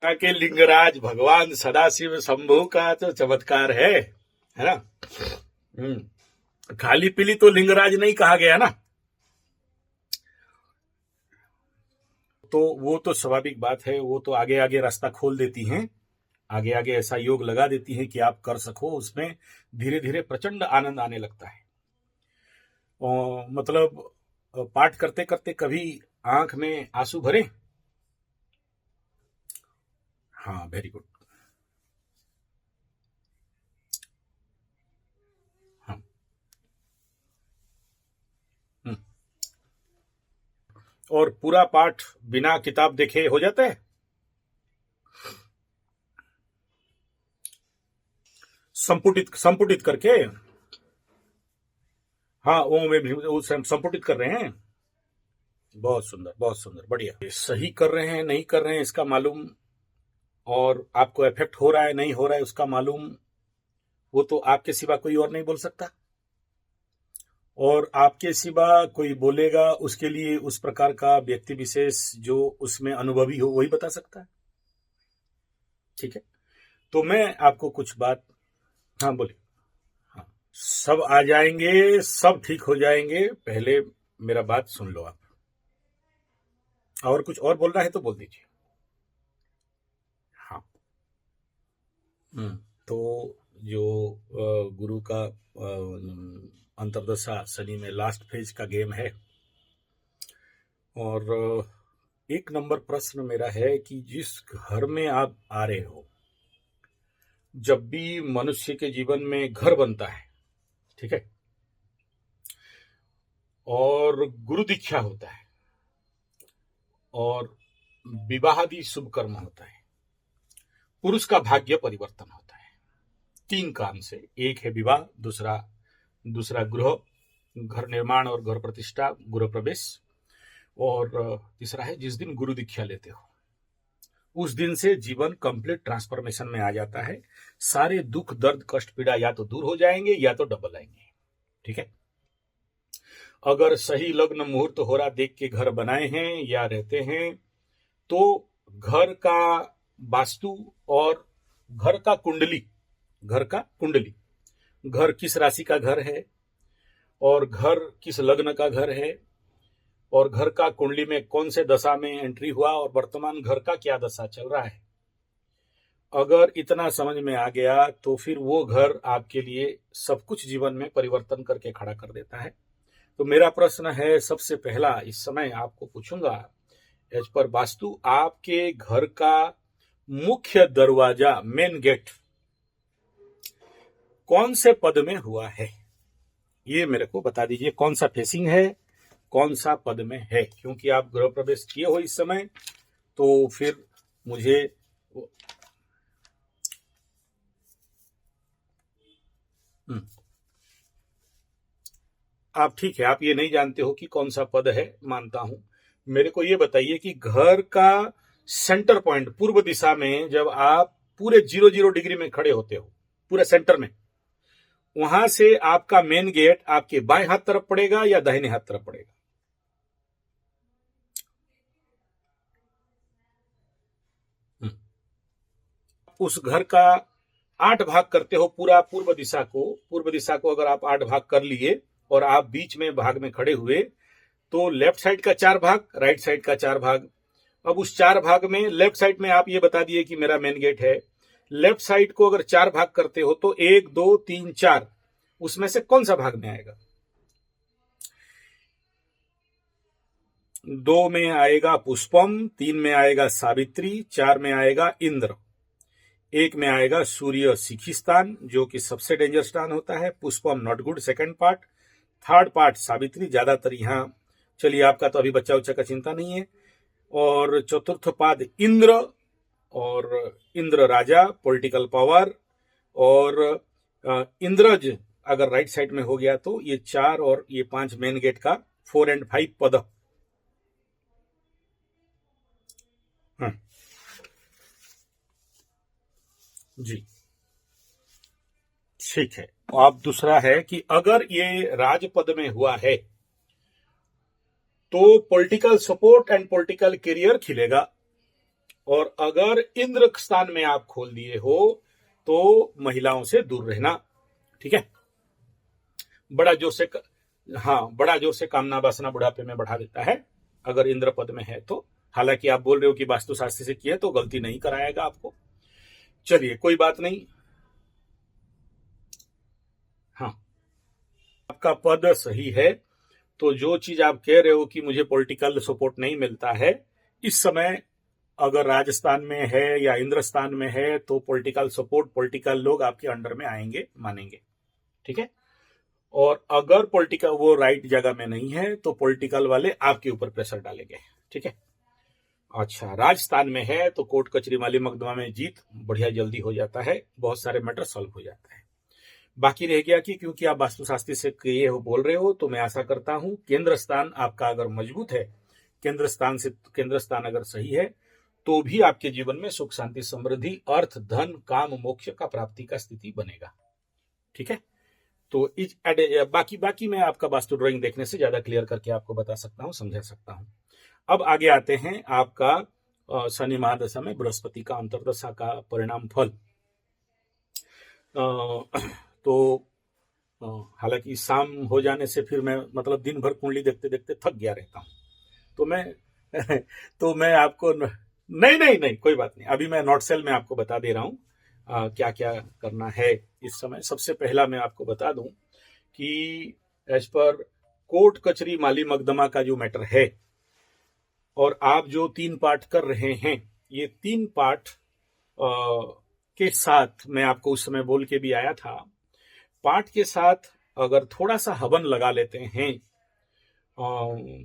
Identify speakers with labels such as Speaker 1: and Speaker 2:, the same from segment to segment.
Speaker 1: के लिंगराज भगवान सदाशिव शंभू का तो चमत्कार है ना। खाली पीली तो लिंगराज नहीं कहा गया ना। तो वो तो स्वाभाविक बात है, वो तो आगे आगे रास्ता खोल देती हैं, आगे आगे ऐसा योग लगा देती हैं कि आप कर सको, उसमें धीरे धीरे प्रचंड आनंद आने लगता है। मतलब पाठ करते करते कभी आंख में आंसू भरे? हाँ, वेरी गुड। हाँ। हम्म। और पूरा पाठ बिना किताब देखे हो जाता है? संपुटित करके? हाँ, वो में भी वो संपुटित कर रहे हैं। बहुत सुंदर, बहुत सुंदर, बढ़िया। सही कर रहे हैं नहीं कर रहे हैं इसका मालूम, और आपको इफेक्ट हो रहा है नहीं हो रहा है उसका मालूम, वो तो आपके सिवा कोई और नहीं बोल सकता। और आपके सिवा कोई बोलेगा उसके लिए उस प्रकार का व्यक्ति विशेष जो उसमें अनुभवी हो वही बता सकता है। ठीक है, तो मैं आपको कुछ बात। हाँ, बोलिए। हाँ, सब आ जाएंगे, सब ठीक हो जाएंगे, पहले मेरा बात सुन लो आप। और कुछ और बोलना है तो बोल दीजिए। हाँ। तो जो गुरु का अंतर्दशा शनि में लास्ट फेज का गेम है, और एक नंबर प्रश्न मेरा है कि जिस घर में आप आ रहे हो, जब भी मनुष्य के जीवन में घर बनता है, ठीक है, और गुरु दीक्षा होता है और विवाहादि शुभ कर्म होता है, पुरुष का भाग्य परिवर्तन होता है। 3 काम से, एक है विवाह, दूसरा गृह, घर निर्माण और घर प्रतिष्ठा, गृह प्रवेश, और तीसरा है जिस दिन गुरु दीक्षा लेते हो उस दिन से जीवन कंप्लीट ट्रांसफॉर्मेशन में आ जाता है। सारे दुख दर्द कष्ट पीड़ा या तो दूर हो जाएंगे या तो डबल आएंगे। ठीक है, अगर सही लग्न मुहूर्त हो रहा देख के घर बनाए हैं या रहते हैं तो घर का वास्तु और घर का कुंडली, घर किस राशि का घर है और घर किस लग्न का घर है और घर का कुंडली में कौन से दशा में एंट्री हुआ और वर्तमान घर का क्या दशा चल रहा है, अगर इतना समझ में आ गया तो फिर वो घर आपके लिए सब कुछ जीवन में परिवर्तन करके खड़ा कर देता है। तो मेरा प्रश्न है, सबसे पहला इस समय आपको पूछूंगा, एज पर वास्तु आपके घर का मुख्य दरवाजा, मेन गेट, कौन से पद में हुआ है? ये मेरे को बता दीजिए, कौन सा फेसिंग है, कौन सा पद में है, क्योंकि आप गृह प्रवेश किए हो इस समय, तो फिर मुझे आप ठीक है, आप ये नहीं जानते हो कि कौन सा पद है, मानता हूं। मेरे को ये बताइए कि घर का सेंटर पॉइंट पूर्व दिशा में जब आप पूरे 0 डिग्री में खड़े होते हो, पूरे सेंटर में, वहां से आपका मेन गेट आपके बाएं हाथ तरफ पड़ेगा या दाहिने हाथ तरफ पड़ेगा? उस घर का 8 भाग करते हो, पूरा पूर्व दिशा को अगर आप 8 भाग कर लिए और आप बीच में भाग में खड़े हुए, तो लेफ्ट साइड का 4 भाग, राइट साइड का 4 भाग। अब उस 4 भाग में लेफ्ट साइड में आप ये बता दिए कि मेरा मेन गेट है। लेफ्ट साइड को अगर 4 भाग करते हो तो 1 2 3 4, उसमें से कौन सा भाग में आएगा? 2 में आएगा पुष्पम, 3 में आएगा सावित्री, 4 में आएगा इंद्र, 1 में आएगा सूर्य सिखिस्तान जो कि सबसे डेंजर स्थान होता है। Pushpam not good, second part, third part Savitri, ज्यादातर यहाँ, चलिए आपका तो अभी बच्चा उच्चा का चिंता नहीं है, और चतुर्थ पाद इंद्र, और इंद्र राजा, पॉलिटिकल पावर, और इंद्रज अगर राइट साइड में हो गया तो ये 4 और ये 5 मेन गेट का 4 और 5 पद। जी ठीक है। अब दूसरा है कि अगर ये राजपद में हुआ है तो political support and political career खिलेगा, और अगर इंद्र स्थान में आप खोल दिए हो तो महिलाओं से दूर रहना, ठीक है। बड़ा जोर से कामना वासना बुढ़ापे में बढ़ा देता है अगर इंद्र पद में है तो। हालांकि आप बोल रहे हो कि वास्तुशास्त्र से किया तो गलती नहीं कराएगा आपको, चलिए कोई बात नहीं। हाँ, आपका पद सही है, तो जो चीज आप कह रहे हो कि मुझे पॉलिटिकल सपोर्ट नहीं मिलता है इस समय, अगर राजस्थान में है या इंद्रस्थान में है तो पॉलिटिकल सपोर्ट, पॉलिटिकल लोग आपके अंडर में आएंगे, मानेंगे, ठीक है। और अगर पॉलिटिकल वो राइट जगह में नहीं है तो पॉलिटिकल वाले आपके ऊपर प्रेशर डालेंगे, ठीक है। अच्छा, राजस्थान में है तो कोर्ट कचहरी माली मुकदमा में जीत बढ़िया जल्दी हो जाता है, बहुत सारे मैटर सॉल्व हो जाता है। बाकी रह गया कि क्योंकि आप वास्तुशास्त्री से ये हो बोल रहे हो तो मैं आशा करता हूं केंद्र स्थान आपका अगर मजबूत है, केंद्र स्थान अगर सही है तो भी आपके जीवन में सुख शांति समृद्धि अर्थ धन काम मोक्ष का प्राप्ति का स्थिति बनेगा, ठीक है। तो बाकी मैं आपका वास्तु ड्राइंग देखने से ज्यादा क्लियर करके आपको बता सकता हूं, समझा सकता हूं। अब आगे आते हैं आपका शनि महादशा में बृहस्पति का अंतर्दशा का परिणाम फल। तो हालांकि शाम हो जाने से फिर मैं मतलब दिन भर कुंडली देखते देखते थक गया रहता हूं, तो मैं आपको नहीं कोई बात नहीं, अभी मैं नोट सेल में आपको बता दे रहा हूं क्या क्या करना है इस समय। सबसे पहला मैं आपको बता दूं कि एज पर कोर्ट कचहरी माली मुकदमा का जो मैटर है और आप जो 3 पार्ट कर रहे हैं, ये 3 पार्ट के साथ मैं आपको उस समय बोल के भी आया था, पार्ट के साथ अगर थोड़ा सा हवन लगा लेते हैं,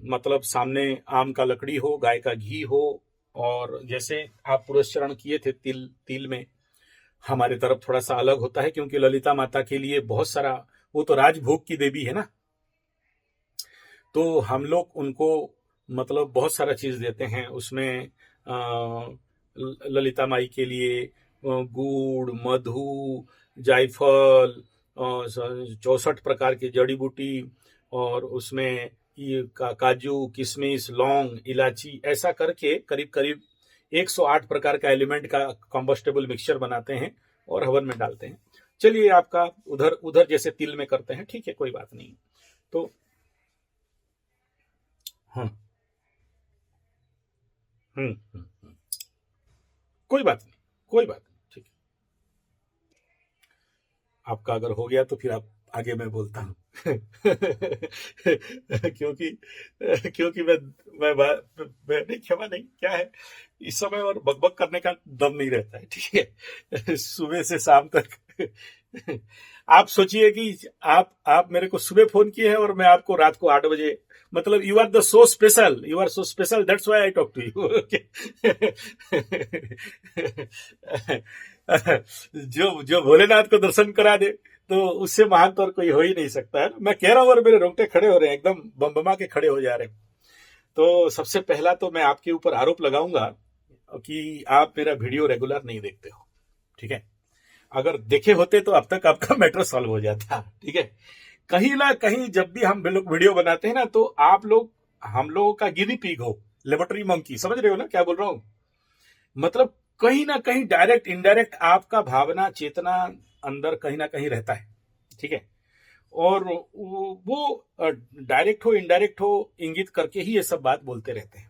Speaker 1: मतलब सामने आम का लकड़ी हो, गाय का घी हो, और जैसे आप पुरस्चरण किए थे तिल में, हमारे तरफ थोड़ा सा अलग होता है क्योंकि ललिता माता के लिए बहुत सारा, वो तो राजभोग की देवी है ना, तो हम लोग उनको मतलब बहुत सारा चीज देते हैं उसमें। ललिता माई के लिए गुड़, मधु, जायफल, 64 प्रकार की जड़ी बूटी, और उसमें ये काजू, किशमिश, लौंग, इलायची, ऐसा करके करीब करीब 108 प्रकार का एलिमेंट का कॉम्बस्टेबल मिक्सचर बनाते हैं और हवन में डालते हैं। चलिए आपका उधर जैसे तिल में करते हैं, ठीक है, कोई बात नहीं। तो हाँ, कोई बात नहीं, ठीक है। आपका अगर हो गया तो फिर आप आगे मैं बोलता हूँ क्योंकि मैं नहीं, क्षमा नहीं, क्या है इस समय और बकबक करने का दम नहीं रहता है, ठीक है सुबह से शाम तक आप सोचिए कि आप मेरे को सुबह फोन किए हैं और मैं आपको रात को 8 बजे, मतलब you are so special, that's why I talk to you. जो भोलेनाथ को दर्शन करा दे तो उससे महान तो और कोई हो ही नहीं सकता है। मैं कह रहा हूं और मेरे रोंगटे खड़े हो रहे हैं, एकदम बमबमा के खड़े हो जा रहे हैं। तो सबसे पहला तो मैं आपके ऊपर आरोप लगाऊंगा कि आप मेरा वीडियो रेगुलर नहीं देखते हो, ठीक है। अगर देखे होते तो अब तक आपका मैटर सॉल्व हो जाता, ठीक है। कहीं ना कहीं जब भी हम लोग वीडियो बनाते हैं ना तो आप लोग हम लोगों का गिनी पिग हो, लेबोरेटरी मंकी, समझ रहे हो ना क्या बोल रहा हूं। मतलब कहीं ना कहीं डायरेक्ट इनडायरेक्ट आपका भावना चेतना अंदर कहीं ना कहीं रहता है, ठीक है। और वो डायरेक्ट हो इनडायरेक्ट हो इंगित करके ही ये सब बात बोलते रहते हैं,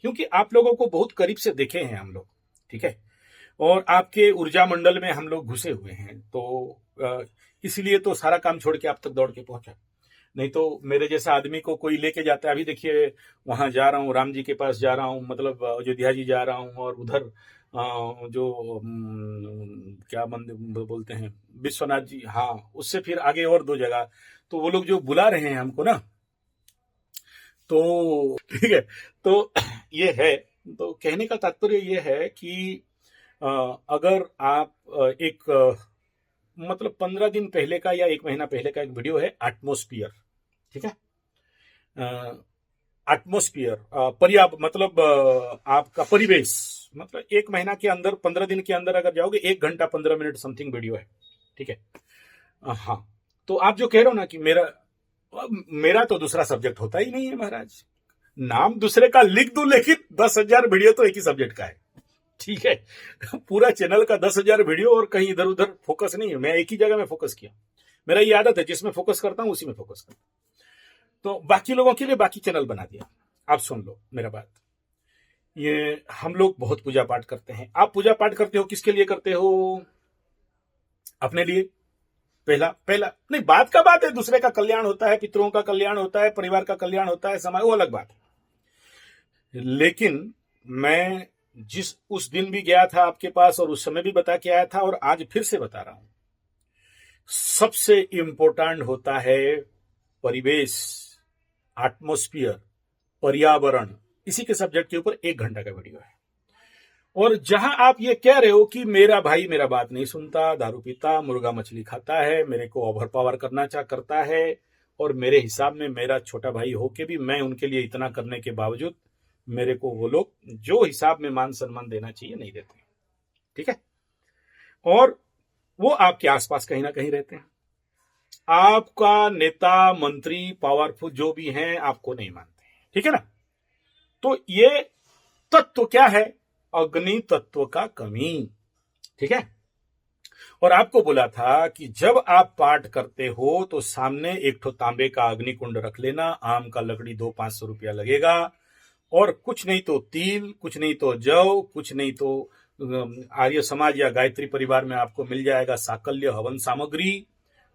Speaker 1: क्योंकि आप लोगों को बहुत करीब से देखे हैं हम लोग, ठीक है। और आपके ऊर्जा मंडल में हम लोग घुसे हुए हैं, तो इसलिए तो सारा काम छोड़ के आप तक दौड़ के पहुंचा। नहीं तो मेरे जैसा आदमी को कोई लेके जाता है, अभी देखिए वहां जा रहा हूँ, राम जी के पास जा रहा हूँ, मतलब अयोध्या जी जा रहा हूँ, और उधर जो क्या मंदिर बोलते हैं, विश्वनाथ जी, हाँ, उससे फिर आगे और 2 जगह, तो वो लोग जो बुला रहे हैं हमको ना, तो ठीक है। तो ये है, तो कहने का तात्पर्य ये है कि अगर आप एक मतलब 15 दिन पहले का या 1 महीना पहले का एक वीडियो है एटमॉस्फियर, ठीक है, एटमॉस्फियर मतलब आपका परिवेश, मतलब 1 महीना के अंदर 15 दिन के अंदर अगर जाओगे 1 घंटा 15 मिनट समथिंग वीडियो है, ठीक है। हाँ, तो आप जो कह रहे हो ना कि मेरा तो दूसरा सब्जेक्ट होता ही नहीं है महाराज, नाम दूसरे का लिख दूं लेकिन 10,000 वीडियो तो एक ही सब्जेक्ट का है, ठीक है। पूरा चैनल का 10,000 वीडियो और कहीं इधर उधर फोकस नहीं है, मैं एक ही जगह में फोकस किया। मेरा ये आदत है, जिसमें फोकस करता हूं उसी में फोकस करता हूं। तो बाकी लोगों के लिए बाकी चैनल बना दिया। आप सुन लो मेरा बात। ये हम लोग बहुत पूजा पाठ करते हैं। आप पूजा पाठ करते हो, किसके लिए करते हो? अपने लिए। पहला पहला नहीं, बात का बात है, दूसरे का कल्याण होता है, पितरों का कल्याण होता है, परिवार का कल्याण होता है, समाज, वो अलग बात है। लेकिन मैं उस दिन भी गया था आपके पास और उस समय भी बता के आया था और आज फिर से बता रहा हूं, सबसे इंपॉर्टेंट होता है परिवेश, एटमॉस्फेयर, पर्यावरण। इसी के सब्जेक्ट के ऊपर 1 घंटा का वीडियो है। और जहां आप ये कह रहे हो कि मेरा भाई मेरा बात नहीं सुनता, दारू पीता, मुर्गा मछली खाता है, मेरे को ओवर पावर करता है, और मेरे हिसाब में मेरा छोटा भाई होके भी मैं उनके लिए इतना करने के बावजूद मेरे को वो लोग जो हिसाब में मान सम्मान देना चाहिए नहीं देते। ठीक है। और वो आपके आसपास कहीं ना कहीं रहते हैं। आपका नेता, मंत्री, पावरफुल जो भी हैं, आपको नहीं मानते। ठीक है ना। तो ये तत्व क्या है? अग्नि तत्व का कमी। ठीक है। और आपको बोला था कि जब आप पाठ करते हो तो सामने एक ठो तांबे का अग्नि कुंड रख लेना। आम का लकड़ी 200-500 रुपया लगेगा, और कुछ नहीं तो तिल, कुछ नहीं तो जौ, कुछ नहीं तो आर्य समाज या गायत्री परिवार में आपको मिल जाएगा साकल्य हवन सामग्री,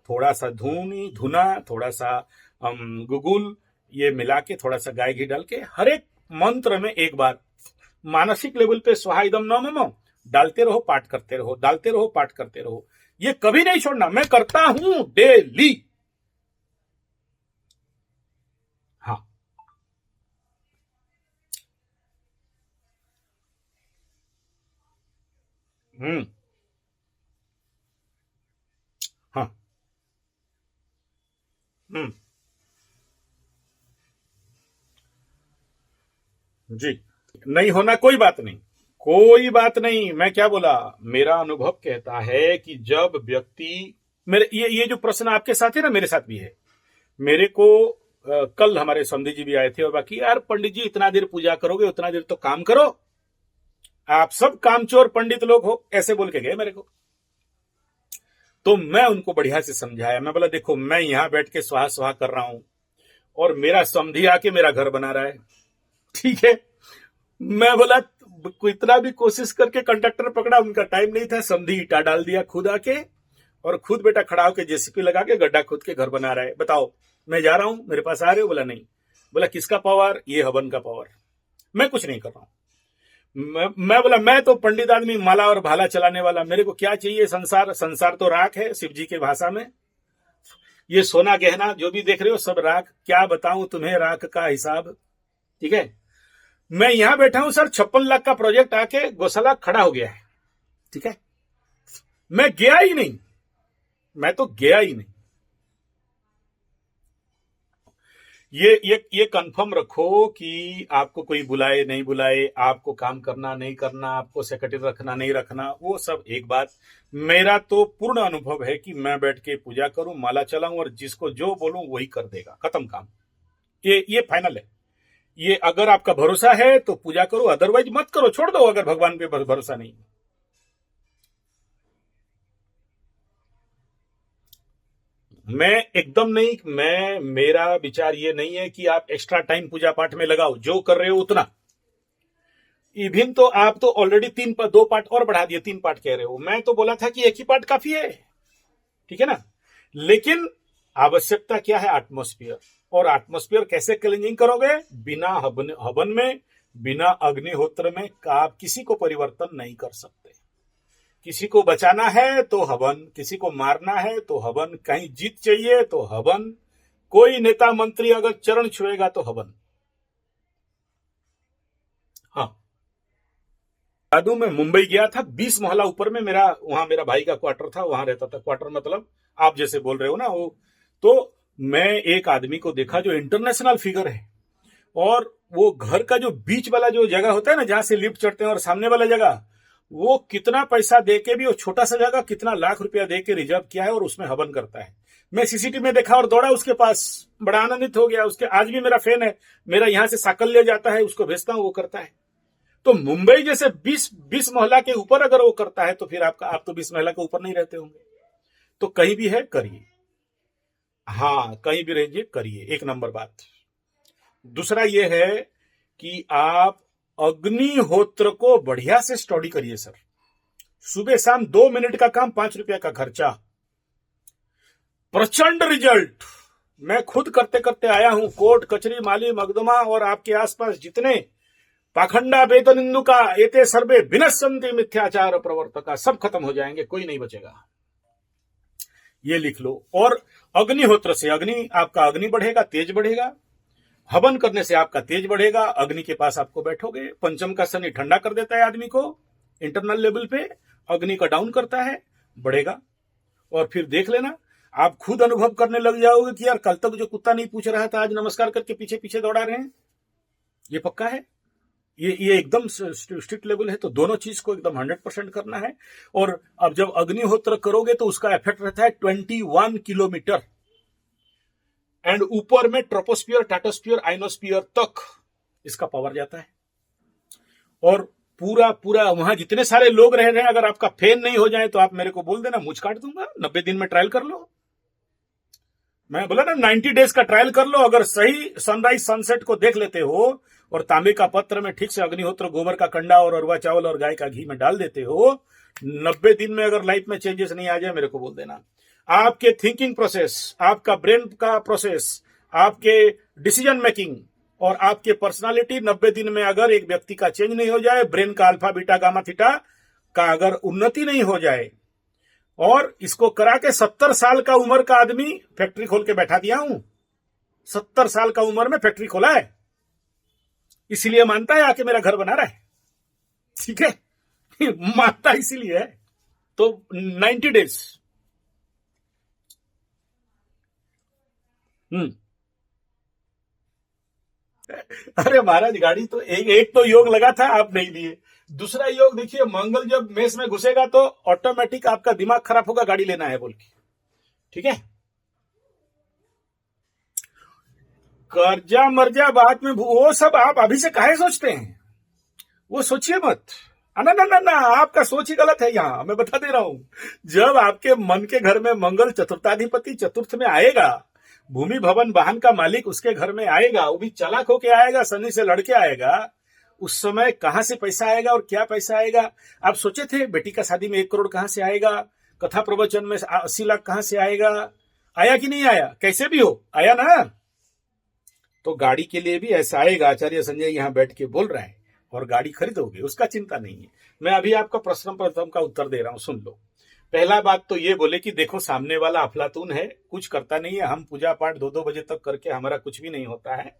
Speaker 1: थोड़ा सा धुना, थोड़ा सा गुगुल, ये मिला के थोड़ा सा गाय घी डाल के हर एक मंत्र में एक बार मानसिक लेवल पे स्वाहा इदम न मम डालते रहो, पाठ करते रहो, डालते रहो, पाठ करते रहो। ये कभी नहीं छोड़ना। मैं करता हूं डेली। हाँ, हाँ, जी। नहीं होना कोई बात नहीं, कोई बात नहीं। मैं क्या बोला, मेरा अनुभव कहता है कि जब व्यक्ति, मेरे ये जो प्रश्न आपके साथ है ना, मेरे साथ भी है। मेरे को कल हमारे समधी जी भी आए थे और बाकी, यार पंडित जी इतना देर पूजा करोगे, उतना देर तो काम करो, आप सब कामचोर पंडित लोग हो, ऐसे बोल के गए मेरे को। तो मैं उनको बढ़िया से समझाया। मैं बोला देखो, मैं यहां बैठ के स्वाहा स्वाहा कर रहा हूं और मेरा समधी आके मेरा घर बना रहा है। ठीक है। मैं बोला इतना भी कोशिश करके कंडक्टर पकड़ा, उनका टाइम नहीं था, समधी ईटा डाल दिया खुद आके, और खुद बेटा खड़ा होकर जेसीपी लगा के गड्ढा खुद के घर बना रहा है। बताओ, मैं जा रहा हूं, मेरे पास आ रहे हो? बोला नहीं। बोला किसका पावर? ये हवन का पावर। मैं कुछ नहीं कर रहा हूं। मैं बोला मैं तो पंडित आदमी, माला और भाला चलाने वाला, मेरे को क्या चाहिए? संसार, संसार तो राख है शिव जी के भाषा में। ये सोना गहना जो भी देख रहे हो सब राख। क्या बताऊं तुम्हें राख का हिसाब। ठीक है। मैं यहां बैठा हूं सर, 56 लाख का प्रोजेक्ट आके गौशाला खड़ा हो गया है। ठीक है। मैं गया ही नहीं, मैं तो गया ही नहीं। ये कंफर्म रखो कि आपको कोई बुलाए नहीं बुलाए, आपको काम करना नहीं करना, आपको सेक्रेटरी रखना नहीं रखना, वो सब एक बात। मेरा तो पूर्ण अनुभव है कि मैं बैठ के पूजा करूं, माला चलाऊं और जिसको जो बोलूं वही कर देगा, खत्म काम। ये फाइनल है। ये अगर आपका भरोसा है तो पूजा करो, अदरवाइज मत करो, छोड़ दो अगर भगवान पे भरोसा नहीं। मैं एकदम नहीं, मेरा विचार ये नहीं है कि आप एक्स्ट्रा टाइम पूजा पाठ में लगाओ, जो कर रहे हो उतना। इवन तो आप तो ऑलरेडी 2 पाठ और बढ़ा दिए, 3 पाठ कह रहे हो। मैं तो बोला था कि एक ही पाठ काफी है। ठीक है ना। लेकिन आवश्यकता क्या है? एटमॉस्फेयर। और एटमॉस्फेयर कैसे क्लीनिंग करोगे? बिना हवन में, बिना अग्निहोत्र में आप किसी को परिवर्तन नहीं कर सकते। किसी को बचाना है तो हवन, किसी को मारना है तो हवन, कहीं जीत चाहिए तो हवन, कोई नेता मंत्री अगर चरण छुएगा तो हवन। हाँ, जादू में मुंबई गया था, 20 मोहल्ला ऊपर में वहां मेरा भाई का क्वार्टर था, वहां रहता था। क्वार्टर मतलब आप जैसे बोल रहे हो ना वो। तो मैं एक आदमी को देखा जो इंटरनेशनल फिगर है, और वो घर का जो बीच वाला जो जगह होता है ना, जहां से लिफ्ट चढ़ते हैं, और सामने वाला जगह, वो कितना पैसा दे के भी, वो छोटा सा जगह कितना लाख रुपया दे के रिजर्व किया है और उसमें हवन करता है। मैं सीसीटीवी में देखा और दौड़ा उसके पास, बड़ा आनंदित हो गया। उसके आज भी मेरा फैन है, मेरा यहां से साकल्य जाता है, उसको भेजता हूं, वो करता है। तो मुंबई जैसे 20 मोहल्ला के ऊपर अगर वो करता है तो फिर आप तो 20 मोहल्ला के ऊपर नहीं रहते होंगे। तो कहीं भी है करिए, हाँ कहीं भी रहिए करिए, एक नंबर बात। दूसरा ये है कि आप अग्निहोत्र को बढ़िया से स्टडी करिए सर। सुबह शाम 2 मिनट का काम, 5 रुपया का खर्चा, प्रचंड रिजल्ट। मैं खुद करते करते आया हूं। कोर्ट कचहरी माली मकदमा और आपके आसपास जितने पाखंडा वेद निंदुका एते सर्वे विनश्यन्ति मिथ्याचार प्रवर्तका, सब खत्म हो जाएंगे, कोई नहीं बचेगा। ये लिख लो। और अग्निहोत्र से आपका अग्नि बढ़ेगा, तेज बढ़ेगा। हवन करने से आपका तेज बढ़ेगा। अग्नि के पास आपको बैठोगे। पंचम का शनि ठंडा कर देता है आदमी को इंटरनल लेवल पे, अग्नि का डाउन करता है, बढ़ेगा। और फिर देख लेना, आप खुद अनुभव करने लग जाओगे कि यार कल तक जो कुत्ता नहीं पूछ रहा था आज नमस्कार करके पीछे पीछे दौड़ा रहे हैं। ये पक्का है, ये एकदम स्ट्रिक्ट लेवल है। तो दोनों चीज को एकदम 100% करना है। और अब जब अग्निहोत्र करोगे तो उसका इफेक्ट रहता है 21 किलोमीटर, एंड ऊपर में ट्रोपोस्फियर, स्ट्रेटोस्फियर, आइनोस्फियर तक इसका पावर जाता है। और पूरा वहां जितने सारे लोग रह रहे हैं, अगर आपका फैन नहीं हो जाए तो आप मेरे को बोल देना, मुझ काट दूंगा। 90 दिन में ट्रायल कर लो। मैं बोला ना 90 डेज का ट्रायल कर लो। अगर सही सनराइज सनसेट को देख लेते हो और तांबे का पत्र में ठीक से अग्निहोत्र गोबर का कंडा और अरवा चावल और गाय का घी में डाल देते हो, 90 दिन में अगर लाइफ में चेंजेस नहीं आ जाए मेरे को बोल देना। आपके थिंकिंग प्रोसेस, आपका ब्रेन का प्रोसेस, आपके डिसीजन मेकिंग और आपके पर्सनालिटी 90 दिन में अगर एक व्यक्ति का चेंज नहीं हो जाए, ब्रेन का अल्फा बीटा गामा थीटा का अगर उन्नति नहीं हो जाए, और इसको करा के 70 साल का उम्र का आदमी फैक्ट्री खोल के बैठा दिया हूं। 70 साल का उम्र में फैक्ट्री खोला है, इसलिए मानता है आके मेरा घर बना रहा है। ठीक है, मानता इसीलिए है। तो 90 डेज। अरे महाराज, गाड़ी तो एक तो योग लगा था, आप नहीं दिए। दूसरा योग देखिए, मंगल जब मेष में घुसेगा तो ऑटोमेटिक आपका दिमाग खराब होगा, गाड़ी लेना है बोल के। ठीक है, कर्जा मर्जा बाद में, वो सब आप अभी से काहे सोचते हैं, वो सोचिए मत। ना ना ना ना, आपका सोच ही गलत है। यहां मैं बता दे रहा हूं, जब आपके मन के घर में मंगल चतुर्थाधिपति चतुर्थ में आएगा, भूमि भवन वाहन का मालिक उसके घर में आएगा, वो भी चालाक होके आएगा, शनि से लड़के आएगा, उस समय कहां से पैसा आएगा और क्या पैसा आएगा। आप सोचे थे बेटी का शादी में 1 करोड़ कहां से आएगा, कथा प्रवचन में 80 लाख कहां से आएगा? आया कि नहीं आया? कैसे भी हो आया ना। तो गाड़ी के लिए भी ऐसा आएगा। आचार्य संजय यहां बैठ के बोल रहा है, और गाड़ी खरीदोगे, उसका चिंता नहीं है। मैं अभी आपका प्रश्न प्रथम का उत्तर दे रहा हूं, सुन लो। पहला बात तो ये बोले कि देखो सामने वाला अफलातून है, कुछ करता नहीं है, हम पूजा पाठ 2-2 बजे तक करके हमारा कुछ भी नहीं होता है,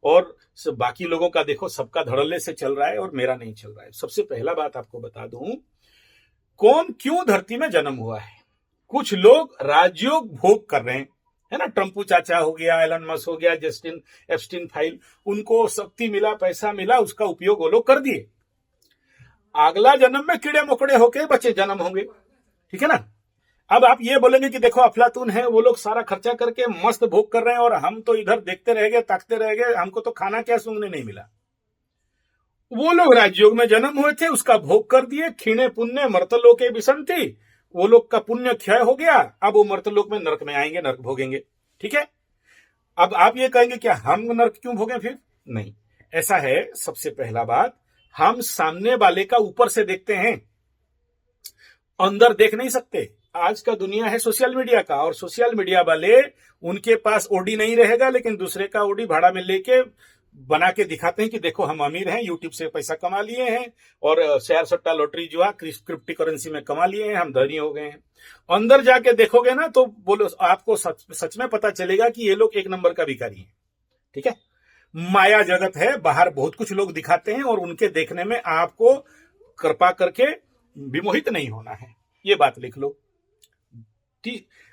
Speaker 1: और बाकी लोगों का देखो सबका धड़ल्ले से चल रहा है और मेरा नहीं चल रहा है। सबसे पहला बात आपको बता दूं, कौन क्यों धरती में जन्म हुआ है। कुछ लोग राजयोग भोग कर रहे हैं, है ना। ट्रम्पू चाचा हो गया, एलन मस्क हो गया, जस्टिन एप्स्टीन फाइल, उनको शक्ति मिला, पैसा मिला, उसका उपयोग वो लोग कर दिए। अगला जन्म में कीड़े मकोड़े होके बच्चे जन्म होंगे, ठीक है ना। अब आप ये बोलेंगे कि देखो अफलातून है, वो लोग सारा खर्चा करके मस्त भोग कर रहे हैं और हम तो इधर देखते रह गए, ताकते रह गए, हमको तो खाना क्या सूंघने नहीं मिला। वो लोग राजयोग में जन्म हुए थे, उसका भोग कर दिए। क्षीणे पुण्य मर्तलोके विसंति, वो लोग का पुण्य क्षय हो गया, अब वो मर्तलोक में नरक में आएंगे, नरक भोगेंगे। ठीक है, अब आप ये कहेंगे क्या हम नरक क्यों भोगे? फिर नहीं, ऐसा है। सबसे पहला बात, हम सामने वाले का ऊपर से देखते हैं, अंदर देख नहीं सकते। आज का दुनिया है सोशल मीडिया का, और सोशल मीडिया वाले, उनके पास ओडी नहीं रहेगा, लेकिन दूसरे का ओडी भाड़ा में लेके बना के दिखाते हैं कि देखो हम अमीर हैं, यूट्यूब से पैसा कमा लिए हैं, और शेयर सट्टा लॉटरी जो है क्रिप्टो करेंसी में कमा लिए हैं, हम धनी हो गए हैं। अंदर जाके देखोगे ना तो बोलो, आपको सच में पता चलेगा कि ये लोग एक नंबर का भिखारी है। ठीक है, माया जगत है, बाहर बहुत कुछ लोग दिखाते हैं, और उनके देखने में आपको कृपा करके विमोहित नहीं होना है। ये बात लिख लो।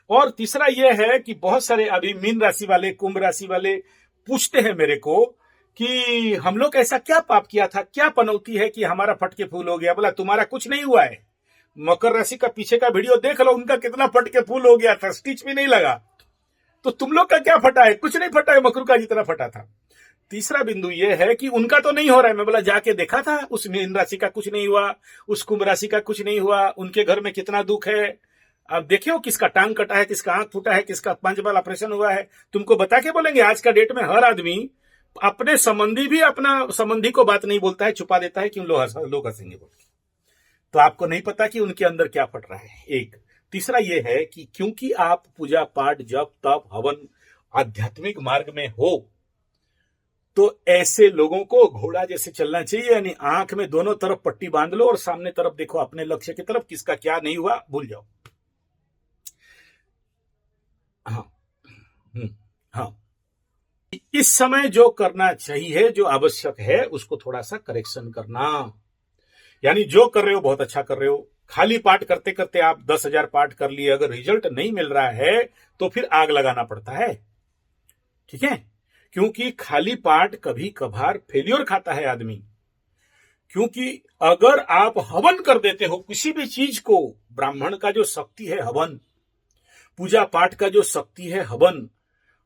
Speaker 1: और तीसरा यह है कि बहुत सारे अभी मीन राशि वाले, कुंभ राशि वाले पूछते हैं मेरे को कि हम लोग ऐसा क्या पाप किया था, क्या पनौती है कि हमारा फटके फूल हो गया। बोला तुम्हारा कुछ नहीं हुआ है। मकर राशि का पीछे का वीडियो देख लो, उनका कितना फटके फूल हो गया था, स्टिच भी नहीं लगा। तो तुम लोग का क्या फटा है? कुछ नहीं फटा है, मकरू का जितना फटा था। तीसरा बिंदु यह है कि उनका तो नहीं हो रहा है। मैं बोला जाके देखा था, उस मीन राशि का कुछ नहीं हुआ, उस कुंभ राशि का कुछ नहीं हुआ, उनके घर में कितना दुख है। अब देखे हो किसका टांग कटा है, किसका आंख फूटा है, किसका 5 बार ऑपरेशन हुआ है, तुमको बता के बोलेंगे। आज का डेट में हर आदमी अपने संबंधी भी अपना संबंधी को बात नहीं बोलता है, छुपा देता है कि लोग हंसेंगे बोल के। तो आपको नहीं पता कि उनके अंदर क्या फट रहा है। एक तीसरा यह है कि क्योंकि आप पूजा पाठ जप तप हवन आध्यात्मिक मार्ग में हो, तो ऐसे लोगों को घोड़ा जैसे चलना चाहिए, यानी आंख में दोनों तरफ पट्टी बांध लो और सामने तरफ देखो, अपने लक्ष्य की तरफ, किसका क्या नहीं हुआ भूल जाओ। हाँ हाँ, इस समय जो करना चाहिए, जो आवश्यक है, उसको थोड़ा सा करेक्शन करना। यानी जो कर रहे हो बहुत अच्छा कर रहे हो, खाली पाठ करते करते आप 10,000 पाठ कर लिए, अगर रिजल्ट नहीं मिल रहा है तो फिर आग लगाना पड़ता है। ठीक है, क्योंकि खाली पाठ कभी कभार फेल्योर खाता है आदमी। क्योंकि अगर आप हवन कर देते हो किसी भी चीज को, ब्राह्मण का जो शक्ति है हवन, पूजा पाठ का जो शक्ति है हवन,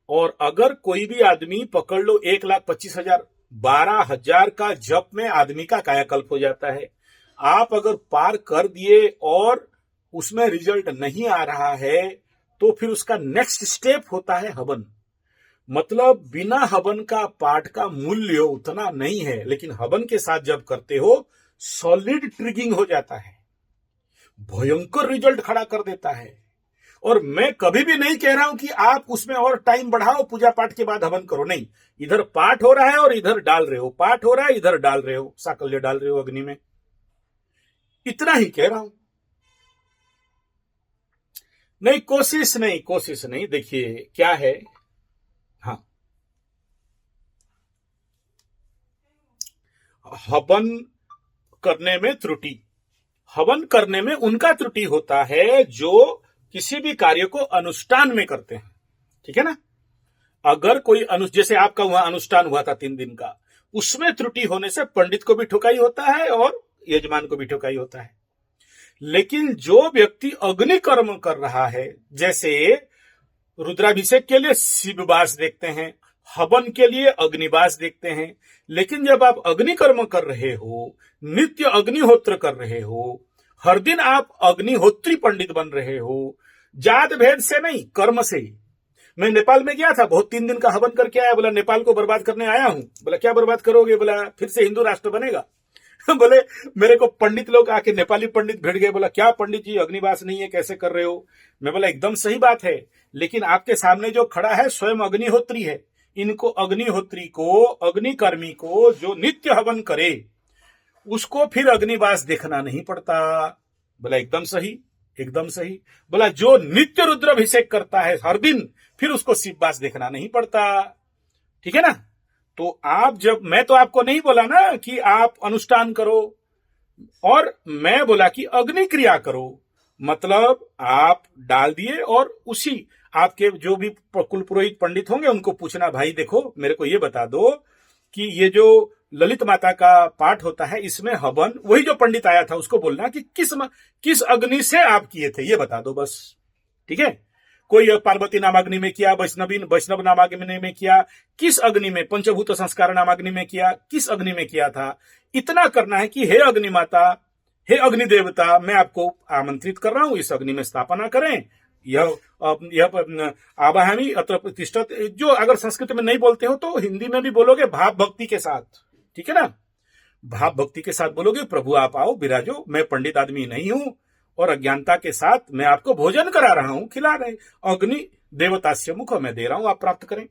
Speaker 1: और अगर कोई भी आदमी पकड़ लो 1,25,000 12,000 का जप में आदमी का कायाकल्प हो जाता है। आप अगर पार कर दिए और उसमें रिजल्ट नहीं आ रहा है तो फिर उसका नेक्स्ट स्टेप होता है हवन। मतलब बिना हवन का पाठ का मूल्य उतना नहीं है, लेकिन हवन के साथ जब करते हो सॉलिड ट्रिगिंग हो जाता है, भयंकर रिजल्ट खड़ा कर देता है। और मैं कभी भी नहीं कह रहा हूं कि आप उसमें और टाइम बढ़ाओ, पूजा पाठ के बाद हवन करो, नहीं। इधर पाठ हो रहा है और इधर डाल रहे हो, पाठ हो रहा है इधर डाल रहे हो, साकल्य डाल रहे हो अग्नि में, इतना ही कह रहा हूं। नहीं, कोशिश नहीं। देखिए क्या है, हाँ, हवन करने में त्रुटि, हवन करने में उनका त्रुटि होता है जो किसी भी कार्य को अनुष्ठान में करते हैं। ठीक है ना, अगर कोई जैसे आपका वहां अनुष्ठान हुआ था 3 दिन का, उसमें त्रुटि होने से पंडित को भी ठुकाई होता है और यजमान को भी ठुकाई होता है। लेकिन जो व्यक्ति अग्नि कर्म कर रहा है, जैसे रुद्राभिषेक के लिए शिववास देखते हैं, हवन के लिए अग्निवास देखते हैं, लेकिन जब आप अग्नि कर्म कर रहे हो, नित्य अग्निहोत्र कर रहे हो, हर दिन आप अग्निहोत्री पंडित बन रहे हो, जात भेद से नहीं, कर्म से। मैं नेपाल में गया था, बहुत 3 दिन का हवन करके आया। बोला नेपाल को बर्बाद करने आया हूं। बोला क्या बर्बाद करोगे? बोला फिर से हिंदू राष्ट्र बनेगा। बोले मेरे को पंडित लोग आके, नेपाली पंडित भिड़ गए। बोला क्या पंडित जी, अग्निवास नहीं है, कैसे कर रहे हो? मैं बोला एकदम सही बात है, लेकिन आपके सामने जो खड़ा है स्वयं अग्निहोत्री है। इनको अग्निहोत्री को, अग्निकर्मी को जो नित्य हवन करे, उसको फिर अग्निवास देखना नहीं पड़ता। बोला एकदम सही। बोला जो नित्य रुद्राभिषेक करता है हर दिन, फिर उसको शिववास देखना नहीं पड़ता। ठीक है ना? तो आप जब, मैं तो आपको नहीं बोला ना कि आप अनुष्ठान करो, और मैं बोला कि अग्नि क्रिया करो। मतलब आप डाल दिए और उसी आपके जो भी कुल पुरोहित पंडित होंगे उनको पूछना, भाई देखो मेरे को ये बता दो कि ये जो ललित माता का पाठ होता है इसमें हवन, वही जो पंडित आया था उसको बोलना कि किस अग्नि से आप किए थे, ये बता दो बस। ठीक है? कोई पार्वती नामाग्नि में किया, वैष्णव नामाग्नि में किया, किस अग्नि में, पंचभूत संस्कार नामाग्नि में किया, किस अग्नि में किया था, इतना करना है कि हे अग्नि माता, हे अग्नि देवता, मैं आपको आमंत्रित कर रहा हूं, इस अग्नि में स्थापना करें। यह आवाहनी अत्र प्रतिष्ठित, जो अगर संस्कृत में नहीं बोलते हो तो हिंदी में भी बोलोगे भाव भक्ति के साथ। ठीक है ना? भाव भक्ति के साथ बोलोगे, प्रभु आप आओ विराजो, मैं पंडित आदमी नहीं हूं और अज्ञानता के साथ मैं आपको भोजन करा रहा हूं, खिला रहे, अग्नि देवता से मुख मैं दे रहा हूं, आप प्राप्त करें।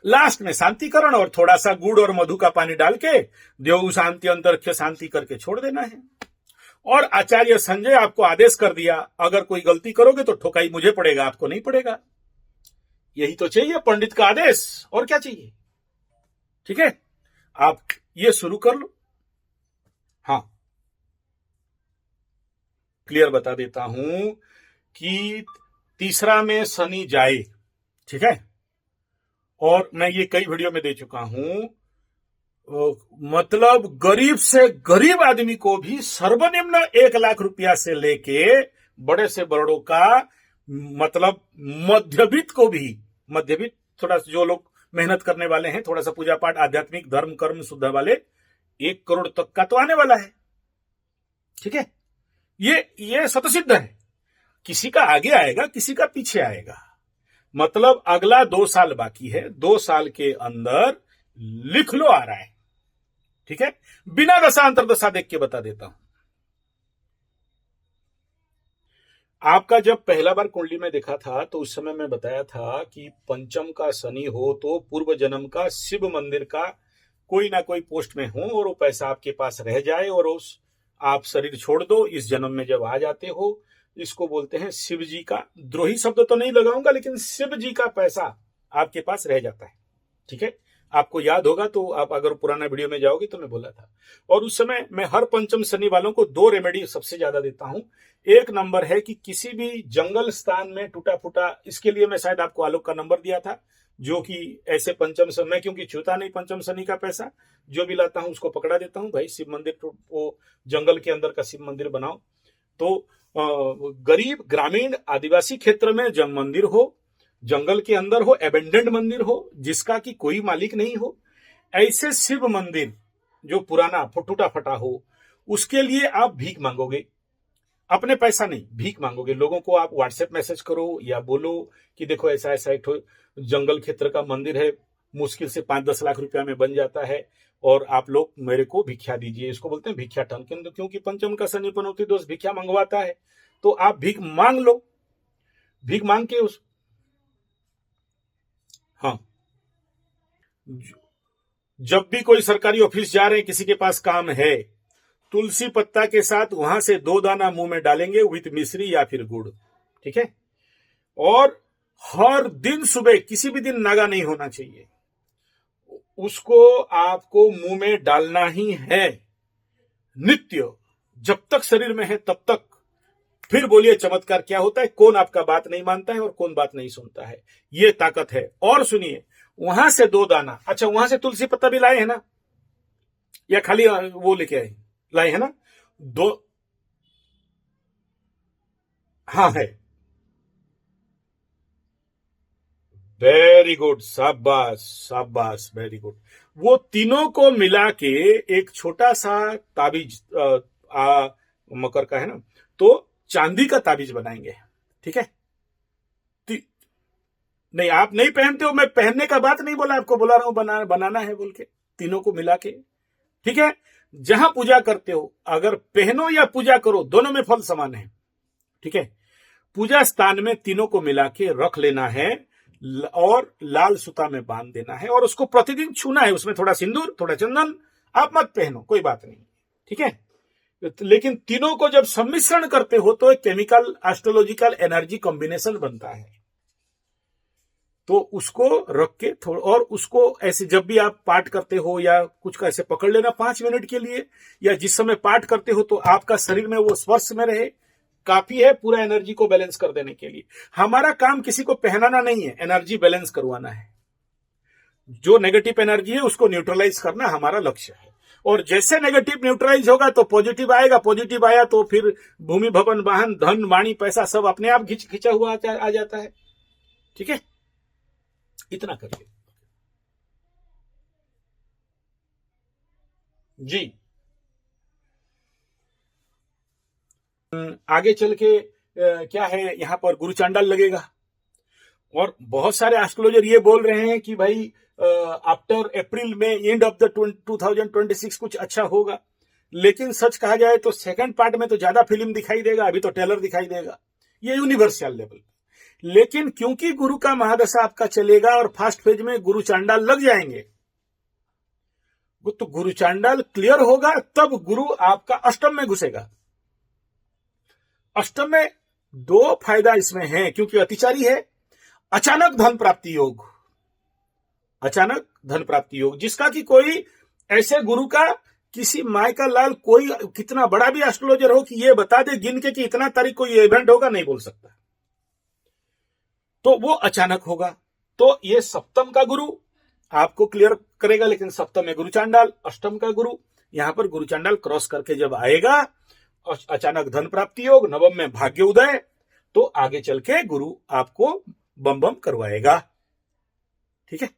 Speaker 1: लास्ट में शांतिकरण और थोड़ा सा गुड़ और मधु का पानी डाल के देव शांति अंतरिक्ष शांति करके छोड़ देना है। और आचार्य संजय आपको आदेश कर दिया, अगर कोई गलती करोगे तो ठोकाई मुझे पड़ेगा, आपको नहीं पड़ेगा। यही तो चाहिए पंडित का आदेश, और क्या चाहिए? ठीक है, आप ये शुरू कर लो। हाँ, क्लियर बता देता हूं कि तीसरा में शनि जाए। ठीक है, और मैं ये कई वीडियो में दे चुका हूं, मतलब गरीब से गरीब आदमी को भी सर्वनिम्न 1 लाख रुपया से लेके बड़े से बड़ों का, मतलब मध्यवित्त को भी, मध्यवित्त थोड़ा जो लोग मेहनत करने वाले हैं, थोड़ा सा पूजा पाठ, आध्यात्मिक धर्म कर्म शुद्ध वाले 1 करोड़ तक का तो आने वाला है। ठीक है, ये स्वतःसिद्ध है। किसी का आगे आएगा, किसी का पीछे आएगा। मतलब अगला 2 साल बाकी है, 2 साल के अंदर लिख लो आ रहा है। ठीक है, बिना दशा अंतरदशा देख के बता देता हूं। आपका जब पहला बार कुंडली में देखा था तो उस समय मैं बताया था कि पंचम का शनि हो तो पूर्व जन्म का शिव मंदिर का कोई ना कोई पोस्ट में हो और वो पैसा आपके पास रह जाए और उस आप शरीर छोड़ दो, इस जन्म में जब आ जाते हो, इसको बोलते हैं शिव जी का, द्रोही शब्द तो नहीं लगाऊंगा, लेकिन शिव जी का पैसा आपके पास रह जाता है। ठीक है, आपको याद होगा तो आप अगर पुराना वीडियो में जाओगे तो मैं बोला था। और उस समय मैं हर पंचम शनि वालों को 2 रेमेडी सबसे ज्यादा देता हूं। एक नंबर है कि किसी भी जंगल स्थान में टूटा फूटा, इसके लिए मैं शायद आपको आलोक का नंबर दिया था, जो कि ऐसे पंचम शनि, मैं क्योंकि छूता नहीं पंचम शनि का पैसा, जो भी लाता हूं उसको पकड़ा देता हूं, भाई शिव मंदिर वो जंगल के अंदर का शिव मंदिर बनाओ। तो गरीब ग्रामीण आदिवासी क्षेत्र में जब मंदिर हो, जंगल के अंदर हो, एबेंडेंड मंदिर हो जिसका कि कोई मालिक नहीं हो, ऐसे शिव मंदिर जो पुराना टूटा फटा हो, उसके लिए आप भीख मांगोगे, अपने पैसा नहीं, भीख मांगोगे। लोगों को आप व्हाट्सएप मैसेज करो या बोलो कि देखो ऐसा ऐसा एक जंगल क्षेत्र का मंदिर है, मुश्किल से 5-10 लाख रुपया में बन जाता है और आप लोग मेरे को भिक्षा दीजिए। इसको बोलते हैं भिक्षाटन, क्योंकि पंचम का शनि पनौती दोष भिक्षा मंगवाता है। तो आप भीख मांग लो, भीख मांग के उस हाँ, जब भी कोई सरकारी ऑफिस जा रहे हैं, किसी के पास काम है, तुलसी पत्ता के साथ वहां से 2 दाना मुंह में डालेंगे विथ मिश्री या फिर गुड़। ठीक है, और हर दिन सुबह, किसी भी दिन नागा नहीं होना चाहिए, उसको आपको मुंह में डालना ही है नित्य, जब तक शरीर में है तब तक। फिर बोलिए चमत्कार क्या होता है, कौन आपका बात नहीं मानता है और कौन बात नहीं सुनता है, ये ताकत है। और सुनिए, वहां से 2 दाना, अच्छा वहां से तुलसी पत्ता भी लाए है ना, या खाली वो लेके आए, लाए है ना 2? हाँ है, वेरी गुड, शाबाश शाबाश, वेरी गुड। वो तीनों को मिला के एक छोटा सा ताबीज, मकर का है ना, तो चांदी का ताबीज बनाएंगे। ठीक है, नहीं आप नहीं पहनते हो, मैं पहनने का बात नहीं बोला, आपको बोला रहा हूं बनाना है बोल के, तीनों को मिला के। ठीक है, जहां पूजा करते हो, अगर पहनो या पूजा करो, दोनों में फल समान है। ठीक है, पूजा स्थान में तीनों को मिला के रख लेना है और लाल सूता में बांध देना है और उसको प्रतिदिन छूना है। उसमें थोड़ा सिंदूर, थोड़ा चंदन, आप मत पहनो, कोई बात नहीं। ठीक है, लेकिन तीनों को जब सम्मिश्रण करते हो तो एक केमिकल एस्ट्रोलॉजिकल एनर्जी कॉम्बिनेशन बनता है। तो उसको रख के और उसको ऐसे जब भी आप पाठ करते हो या कुछ का ऐसे पकड़ लेना 5 मिनट के लिए, या जिस समय पाठ करते हो तो आपका शरीर में वो स्पर्श में रहे, काफी है पूरा एनर्जी को बैलेंस कर देने के लिए। हमारा काम किसी को पहनाना नहीं है, एनर्जी बैलेंस करवाना है। जो नेगेटिव एनर्जी है उसको न्यूट्रलाइज करना हमारा लक्ष्य है। और जैसे नेगेटिव न्यूट्रलाइज होगा तो पॉजिटिव आएगा, पॉजिटिव आया तो फिर भूमि भवन वाहन धन वाणी पैसा सब अपने आप खिंचा हुआ आ जाता है। ठीक है, इतना करिए जी। आगे चल के क्या है, यहां पर गुरु चांडाल लगेगा और बहुत सारे एस्ट्रोलॉजर ये बोल रहे हैं कि भाई आफ्टर अप्रैल में एंड ऑफ द 2026 कुछ अच्छा होगा। लेकिन सच कहा जाए तो सेकंड पार्ट में तो ज्यादा फिल्म दिखाई देगा, अभी तो ट्रेलर दिखाई देगा, ये यूनिवर्सल लेवल। लेकिन क्योंकि गुरु का महादशा आपका चलेगा और फास्ट फेज में गुरु चांडाल लग जाएंगे, तो गुरु चांडाल क्लियर होगा तब गुरु आपका अष्टम में घुसेगा। अष्टम में 2 फायदा इसमें है, क्योंकि अतिचारी है, अचानक धन प्राप्ति योग, अचानक धन प्राप्ति योग, जिसका कि कोई ऐसे गुरु का किसी माय का लाल कोई कितना बड़ा भी एस्ट्रोलॉजर हो कि ये बता दे गिन के कि इतना तारीख को ये इवेंट होगा, नहीं बोल सकता। तो वो अचानक होगा। तो ये सप्तम का गुरु आपको क्लियर करेगा, लेकिन सप्तम में गुरु चांडाल, अष्टम का गुरु यहां पर गुरु चांडाल क्रॉस करके जब आएगा, अचानक धन प्राप्ति योग, नवम में भाग्य उदय, तो आगे चल के गुरु आपको बम बम करवाएगा। ठीक है,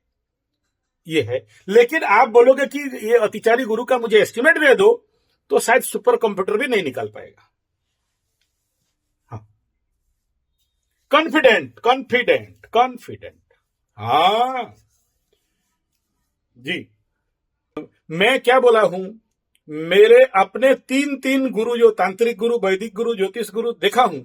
Speaker 1: ये है। लेकिन आप बोलोगे कि ये अतिचारी गुरु का मुझे एस्टिमेट दे दो, तो शायद सुपर कंप्यूटर भी नहीं निकाल पाएगा। हाँ, कॉन्फिडेंट कॉन्फिडेंट कॉन्फिडेंट। हाँ जी, मैं क्या बोला हूं, मेरे अपने तीन तीन गुरु, जो तांत्रिक गुरु, वैदिक गुरु, ज्योतिष गुरु देखा हूं,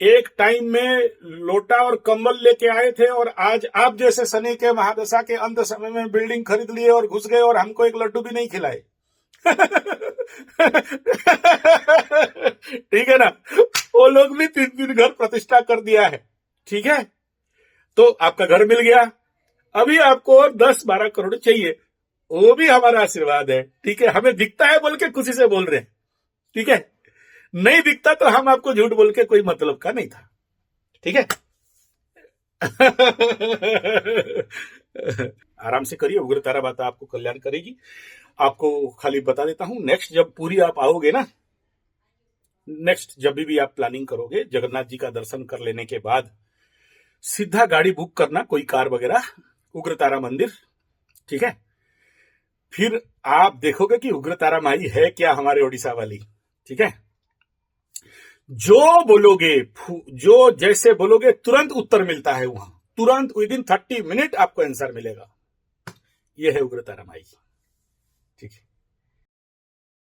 Speaker 1: एक टाइम में लोटा और कंबल लेके आए थे, और आज आप जैसे शनि के महादशा के अंत समय में बिल्डिंग खरीद लिए और घुस गए और हमको एक लड्डू भी नहीं खिलाए। ठीक है ना, वो लोग भी तीन तीन घर प्रतिष्ठा कर दिया है। ठीक है, तो आपका घर मिल गया, अभी आपको 10-12 करोड़ चाहिए, वो भी हमारा आशीर्वाद है। ठीक है, हमें दिखता है बोल के खुशी से बोल रहे हैं। ठीक है, नहीं दिखता तो हम आपको झूठ बोल के कोई मतलब का नहीं था। ठीक है। आराम से करिए, उग्रतारा बात आपको कल्याण करेगी। आपको खाली बता देता हूं, नेक्स्ट जब पूरी आप आओगे ना, नेक्स्ट जब भी आप प्लानिंग करोगे, जगन्नाथ जी का दर्शन कर लेने के बाद सीधा गाड़ी बुक करना, कोई कार वगैरह, उग्रतारा मंदिर। ठीक है, फिर आप देखोगे कि उग्रतारा माई है क्या हमारे ओडिशा वाली। ठीक है, जो बोलोगे, जो जैसे बोलोगे तुरंत उत्तर मिलता है वहां, तुरंत विदिन 30 मिनट आपको आंसर मिलेगा। यह है उग्रतारा माई। ठीक है।